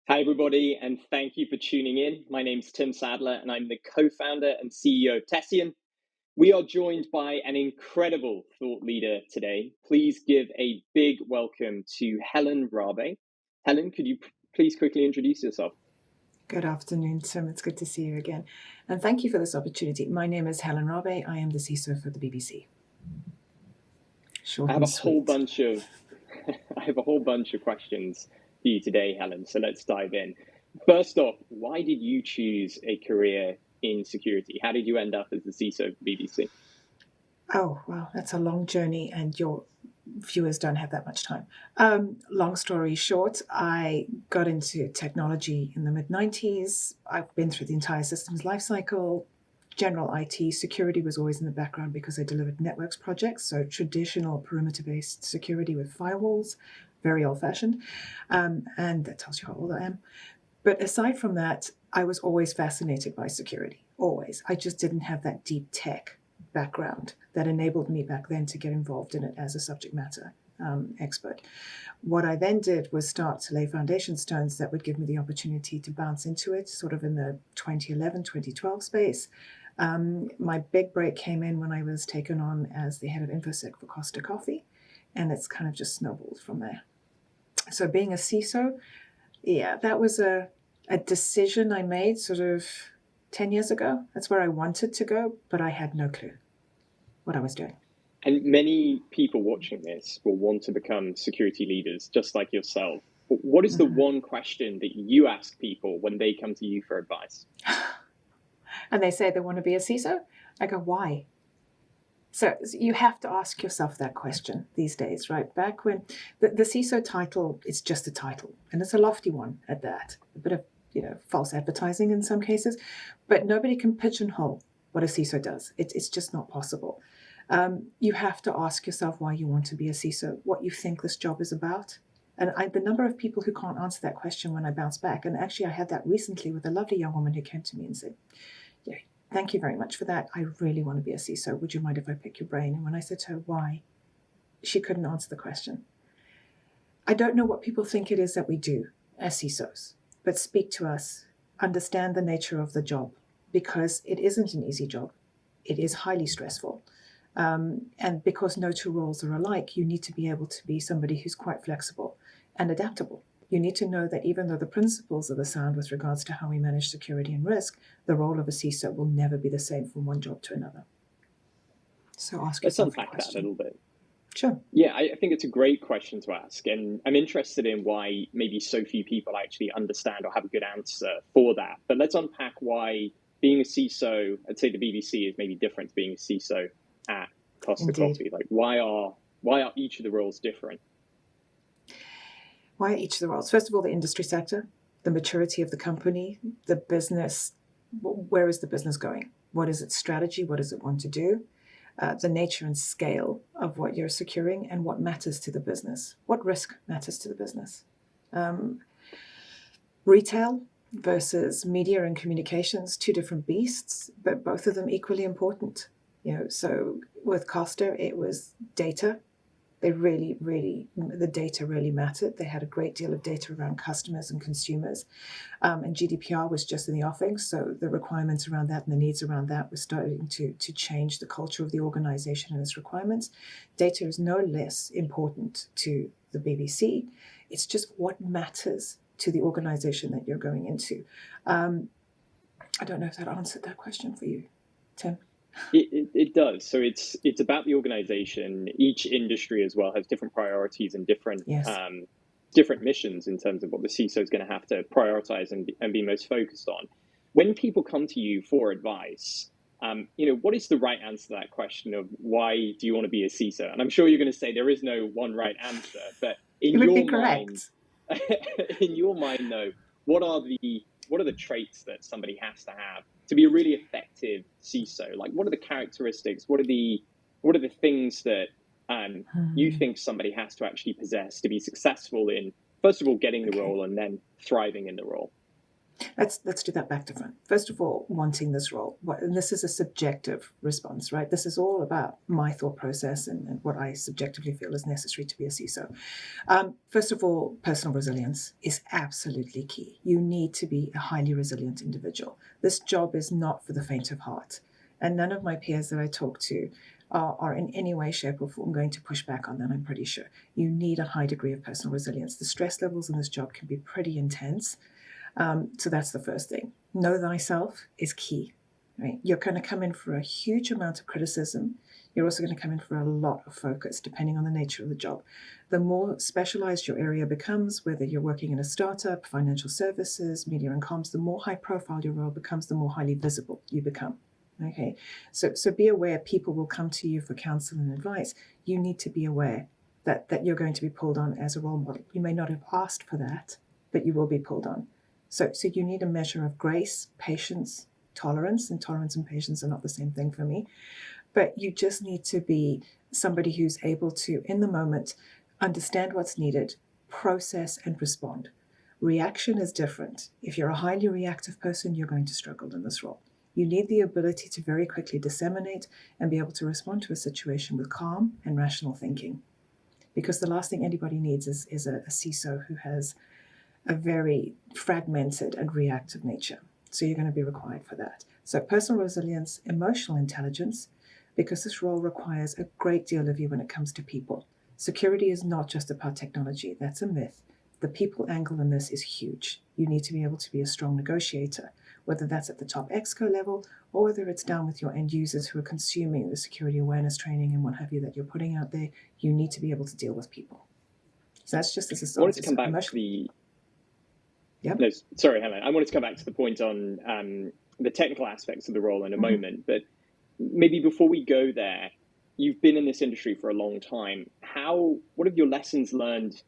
Hi, everybody, and thank you for tuning in. My name's Tim Sadler, and I'm the co-founder and CEO of Tessian. We are joined by an incredible thought leader today. Please give a big welcome to Helen Rabe. Helen, could you please quickly introduce yourself? Good afternoon, Tim. It's good to see you again. And thank you for this opportunity. My name is Helen Rabe. I am the CISO for the BBC. Short I have and a whole sweet. bunch of I have a whole bunch of questions for you today, Helen. So let's dive in. First off, why did you choose a career in security? How did you end up as the CISO of the BBC? Oh, well, that's a long journey, and your viewers don't have that much time. Long story short, I got into technology in the mid-90s. I've been through the entire systems lifecycle. General IT security was always in the background because I delivered networks projects, so traditional perimeter-based security with firewalls, very old-fashioned, and that tells you how old I am. But aside from that, I was always fascinated by security, always. I just didn't have that deep tech background that enabled me back then to get involved in it as a subject matter expert. What I then did was start to lay foundation stones that would give me the opportunity to bounce into it, sort of in the 2011, 2012 space. My big break came in when I was taken on as the head of InfoSec for Costa Coffee, and it's kind of just snowballed from there. So being a CISO, yeah, that was a decision I made sort of 10 years ago. That's where I wanted to go, but I had no clue what I was doing. And many people watching this will want to become security leaders, just like yourself. But what is the one question that you ask people when they come to you for advice? And they say they want to be a CISO. I go, why? So you have to ask yourself that question these days, right? Back when the CISO title is just a title, and it's a lofty one at that. A bit of false advertising in some cases, but nobody can pigeonhole what a CISO does. It's just not possible. You have to ask yourself why you want to be a CISO, what you think this job is about. And the number of people who can't answer that question when I bounce back, and actually I had that recently with a lovely young woman who came to me and said, yeah, thank you very much for that. I really want to be a CISO. Would you mind if I pick your brain? And when I said to her, why? She couldn't answer the question. I don't know what people think it is that we do as CISOs, but speak to us, understand the nature of the job, because it isn't an easy job. It is highly stressful. And because no two roles are alike, you need to be able to be somebody who's quite flexible and adaptable. You need to know that even though the principles are the sound with regards to how we manage security and risk, the role of a CISO will never be the same from one job to another. So ask yourself Let's unpack that a little bit. Sure. Yeah, I think it's a great question to ask. And I'm interested in why maybe so few people actually understand or have a good answer for that. But let's unpack why being a CISO, I'd say the BBC is maybe different to being a CISO at Costa Coffee. Like, why are each of the roles different? Why each of the roles? First of all, the industry sector, the maturity of the company, the business. Where is the business going? What is its strategy? What does it want to do? The nature and scale of what you're securing and what matters to the business. What risk matters to the business? Retail versus media and communications, two different beasts, but both of them equally important. So with Costa, it was data. The data really mattered. They had a great deal of data around customers and consumers. And GDPR was just in the offing, so the requirements around that and the needs around that were starting to change the culture of the organization and its requirements. Data is no less important to the BBC. It's just what matters to the organization that you're going into. I don't know if that answered that question for you, Tim. It does. So it's about the organization. Each industry as well has different priorities and different different missions in terms of what the CISO is going to have to prioritize and be most focused on. When people come to you for advice, what is the right answer to that question of why do you want to be a CISO? And I'm sure you're going to say there is no one right answer, but in your mind, though, what are the traits that somebody has to have to be a really effective CISO? Like, what are the characteristics? What are the things that you think somebody has to actually possess to be successful in, first of all, getting the role and then thriving in the role? Let's do that back to front. First of all, wanting this role. And this is a subjective response, right? This is all about my thought process and what I subjectively feel is necessary to be a CISO. First of all, personal resilience is absolutely key. You need to be a highly resilient individual. This job is not for the faint of heart. And none of my peers that I talk to are in any way, shape, or form going to push back on that, I'm pretty sure. You need a high degree of personal resilience. The stress levels in this job can be pretty intense. So that's the first thing. Know thyself is key, right? You're going to come in for a huge amount of criticism. You're also going to come in for a lot of focus, depending on the nature of the job. The more specialized your area becomes, whether you're working in a startup, financial services, media and comms, the more high profile your role becomes, the more highly visible you become. Okay, so be aware people will come to you for counsel and advice. You need to be aware that you're going to be pulled on as a role model. You may not have asked for that, but you will be pulled on. So you need a measure of grace, patience, tolerance, and tolerance and patience are not the same thing for me. But you just need to be somebody who's able to, in the moment, understand what's needed, process and respond. Reaction is different. If you're a highly reactive person, you're going to struggle in this role. You need the ability to very quickly disseminate and be able to respond to a situation with calm and rational thinking. Because the last thing anybody needs is a CISO who has a very fragmented and reactive nature. So you're going to be required for that. So personal resilience, emotional intelligence, because this role requires a great deal of you when it comes to people. Security is not just about technology. That's a myth. The people angle in this is huge. You need to be able to be a strong negotiator, whether that's at the top exco level or whether it's down with your end users who are consuming the security awareness training and what have you that you're putting out there. You need to be able to deal with people. So that's just as a start. I wanted to come back to the... Yep. No, sorry, Helen. I wanted to come back to the point on the technical aspects of the role in a moment, but maybe before we go there, you've been in this industry for a long time. What have your lessons learned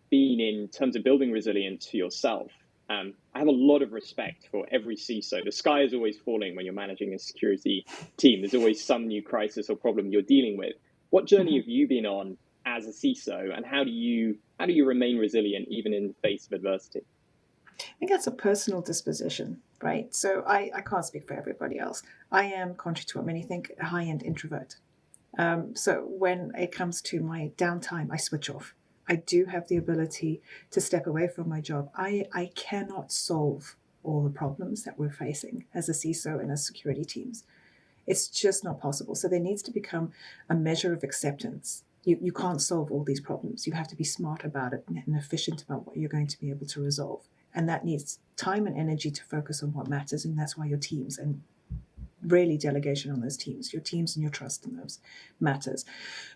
been in terms of building resilience for yourself? I have a lot of respect for every CISO. The sky is always falling when you're managing a security team. There's always some new crisis or problem you're dealing with. What journey have you been on as a CISO, and how do you remain resilient even in the face of adversity? I think that's a personal disposition, right? So I can't speak for everybody else. I am, contrary to what many think, a high-end introvert. So when it comes to my downtime, I switch off. I do have the ability to step away from my job. I cannot solve all the problems that we're facing as a CISO and as security teams. It's just not possible. So there needs to become a measure of acceptance. You can't solve all these problems. You have to be smart about it and efficient about what you're going to be able to resolve. And that needs time and energy to focus on what matters. And that's why your teams, and really delegation on those teams, your teams and your trust in those matters.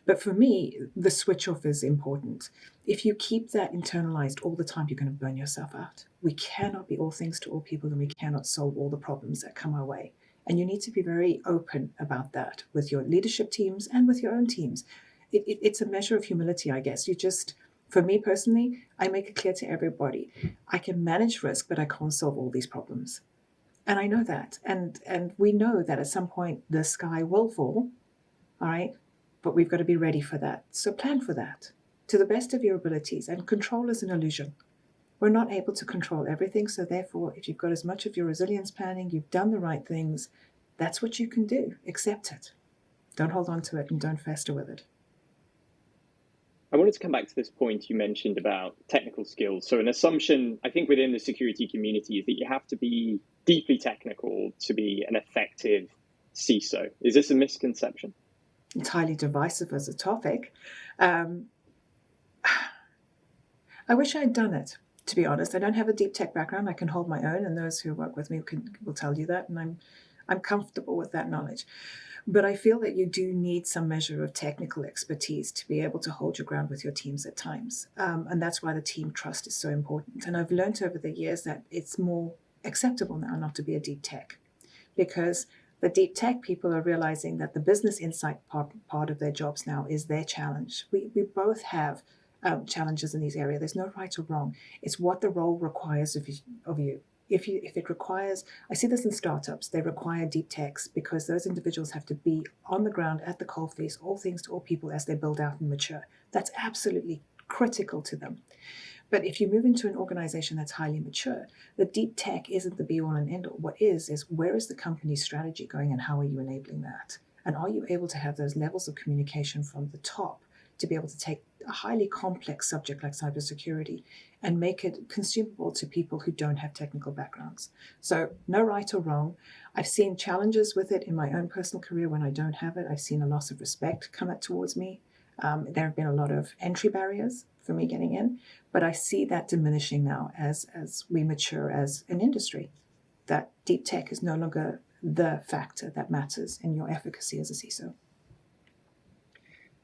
But for me, the switch off is important. If you keep that internalized all the time, you're going to burn yourself out. We cannot be all things to all people, and we cannot solve all the problems that come our way. And you need to be very open about that with your leadership teams and with your own teams. It's a measure of humility, I guess. For me personally, I make it clear to everybody, I can manage risk, but I can't solve all these problems. And I know that. And we know that at some point the sky will fall, all right? But we've got to be ready for that. So plan for that to the best of your abilities. And control is an illusion. We're not able to control everything. So therefore, if you've got as much of your resilience planning, you've done the right things, that's what you can do. Accept it. Don't hold on to it and don't fester with it. I wanted to come back to this point you mentioned about technical skills. So an assumption, I think, within the security community is that you have to be deeply technical to be an effective CISO. Is this a misconception? It's highly divisive as a topic. I wish I'd done it, to be honest. I don't have a deep tech background. I can hold my own, and those who work with me will tell you that, and I'm comfortable with that knowledge. But I feel that you do need some measure of technical expertise to be able to hold your ground with your teams at times. And that's why the team trust is so important. And I've learned over the years that it's more acceptable now not to be a deep tech, because the deep tech people are realizing that the business insight part of their jobs now is their challenge. We both have challenges in these areas. There's no right or wrong. It's what the role requires of you. If it requires, I see this in startups, they require deep techs because those individuals have to be on the ground at the coalface, all things to all people as they build out and mature. That's absolutely critical to them. But if you move into an organization that's highly mature, the deep tech isn't the be all and end all. What is where is the company's strategy going and how are you enabling that? And are you able to have those levels of communication from the top to be able to take a highly complex subject like cybersecurity and make it consumable to people who don't have technical backgrounds? So no right or wrong. I've seen challenges with it in my own personal career when I don't have it. I've seen a loss of respect come up towards me. There have been a lot of entry barriers for me getting in, but I see that diminishing now as we mature as an industry. That deep tech is no longer the factor that matters in your efficacy as a CISO.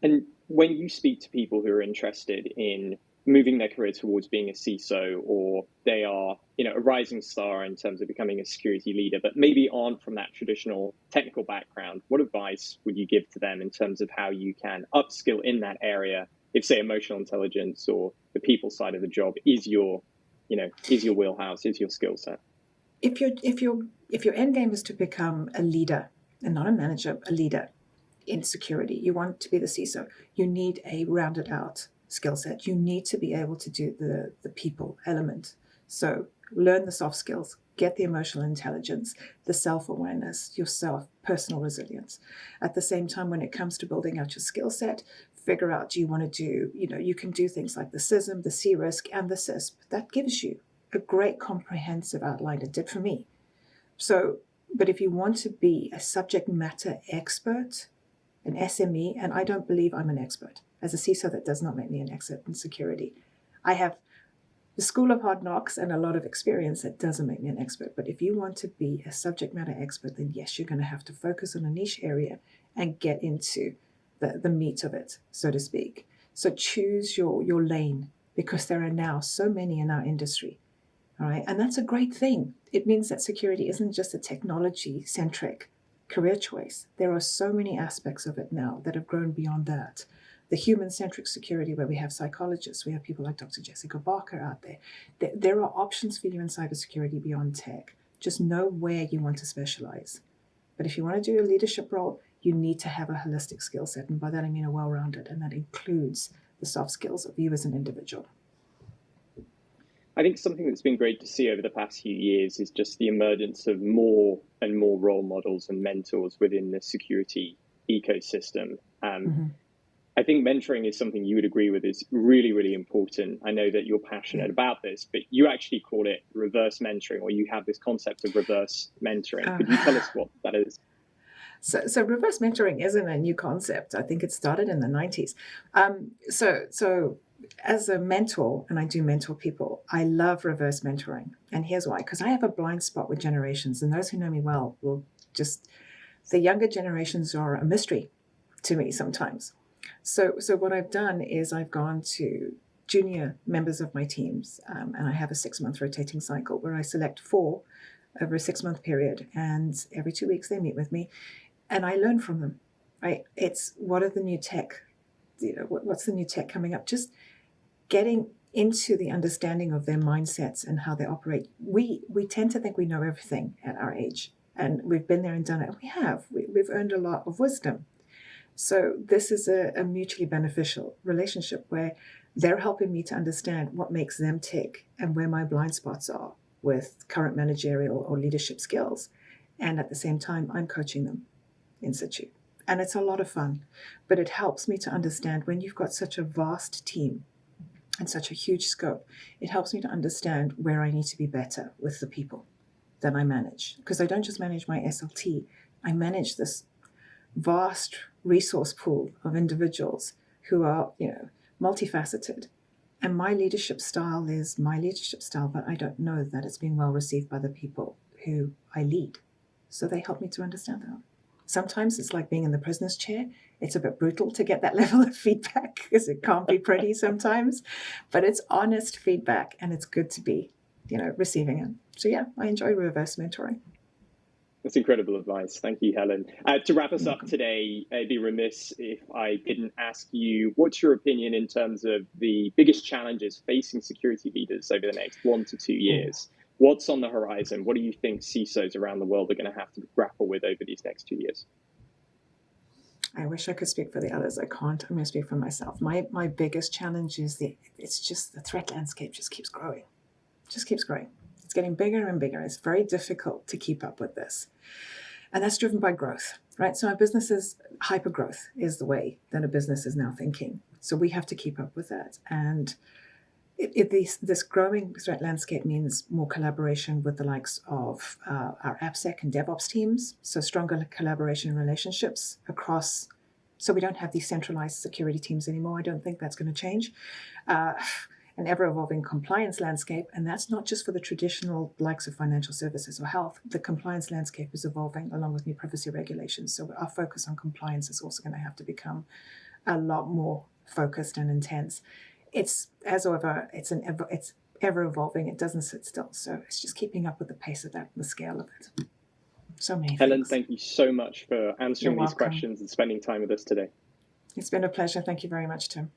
And when you speak to people who are interested in moving their career towards being a CISO, or they are, a rising star in terms of becoming a security leader, but maybe aren't from that traditional technical background, what advice would you give to them in terms of how you can upskill in that area? If, say, emotional intelligence or the people side of the job is your wheelhouse, is your skill set? If your end game is to become a leader and not a manager, a leader in security, you want to be the CISO, you need a rounded out skill set. You need to be able to do the people element. So learn the soft skills, get the emotional intelligence, the self-awareness, yourself, personal resilience. At the same time, when it comes to building out your skill set, figure out, do you want to do, you can do things like the CISM, the C-RISC, and the CISP. That gives you a great comprehensive outline. It did for me. So, but if you want to be a subject matter expert, an SME, and I don't believe I'm an expert. As a CISO, that does not make me an expert in security. I have the school of hard knocks and a lot of experience. That doesn't make me an expert. But if you want to be a subject matter expert, then yes, you're going to have to focus on a niche area and get into the meat of it, so to speak. So choose your lane, because there are now so many in our industry. All right. And that's a great thing. It means that security isn't just a technology-centric career choice. There are so many aspects of it now that have grown beyond that. The human-centric security, where we have psychologists, we have people like Dr. Jessica Barker out there. There are options for you in cybersecurity beyond tech. Just know where you want to specialize. But if you want to do a leadership role, you need to have a holistic skill set. And by that, I mean a well-rounded, and that includes the soft skills of you as an individual. I think something that's been great to see over the past few years is just the emergence of more and more role models and mentors within the security ecosystem. I think mentoring is something you would agree with is really, really important. I know that you're passionate about this, but you actually call it reverse mentoring, or you have this concept of reverse mentoring. Could you tell us what that is? So reverse mentoring isn't a new concept. I think it started in the 90s. So as a mentor, and I do mentor people, I love reverse mentoring. And here's why. Because I have a blind spot with generations. And those who know me well will the younger generations are a mystery to me sometimes. So what I've done is I've gone to junior members of my teams, and I have a 6-month rotating cycle where I select 4 over a 6-month period. And every 2 weeks they meet with me and I learn from them, right? It's what are the new tech, what's the new tech coming up? Just getting into the understanding of their mindsets and how they operate. We tend to think we know everything at our age, and we've been there and done it. We've earned a lot of wisdom. So this is a mutually beneficial relationship where they're helping me to understand what makes them tick and where my blind spots are with current managerial or leadership skills. And at the same time, I'm coaching them in situ. And it's a lot of fun, but it helps me to understand when you've got such a vast team and such a huge scope, it helps me to understand where I need to be better with the people that I manage. Because I don't just manage my SLT, I manage this vast resource pool of individuals who are, multifaceted. And my leadership style is my leadership style, but I don't know that it's being well received by the people who I lead. So they help me to understand that. Sometimes it's like being in the prisoner's chair. It's a bit brutal to get that level of feedback because it can't be pretty sometimes, but it's honest feedback and it's good to be, receiving it. So yeah, I enjoy reverse mentoring. That's incredible advice. Thank you, Helen. To wrap us up today, I'd be remiss if I didn't ask you, what's your opinion in terms of the biggest challenges facing security leaders over the next 1 to 2 years? What's on the horizon? What do you think CISOs around the world are going to have to grapple with over these next 2 years? I wish I could speak for the others. I can't. I'm going to speak for myself. My biggest challenge is it's just the threat landscape just keeps growing. Just keeps growing. It's getting bigger and bigger. It's very difficult to keep up with this. And that's driven by growth, right? So our businesses, hyper growth is the way that a business is now thinking. So we have to keep up with that. And this growing threat landscape means more collaboration with the likes of our AppSec and DevOps teams. So stronger collaboration relationships across. So we don't have these centralized security teams anymore. I don't think that's going to change. An ever-evolving compliance landscape, and that's not just for the traditional likes of financial services or health. The compliance landscape is evolving along with new privacy regulations. So our focus on compliance is also going to have to become a lot more focused and intense. It's ever evolving. It doesn't sit still. So it's just keeping up with the pace of that and the scale of it. So many Helen, things. thank you so much for answering these questions and spending time with us today. It's been a pleasure. Thank you very much, Tim.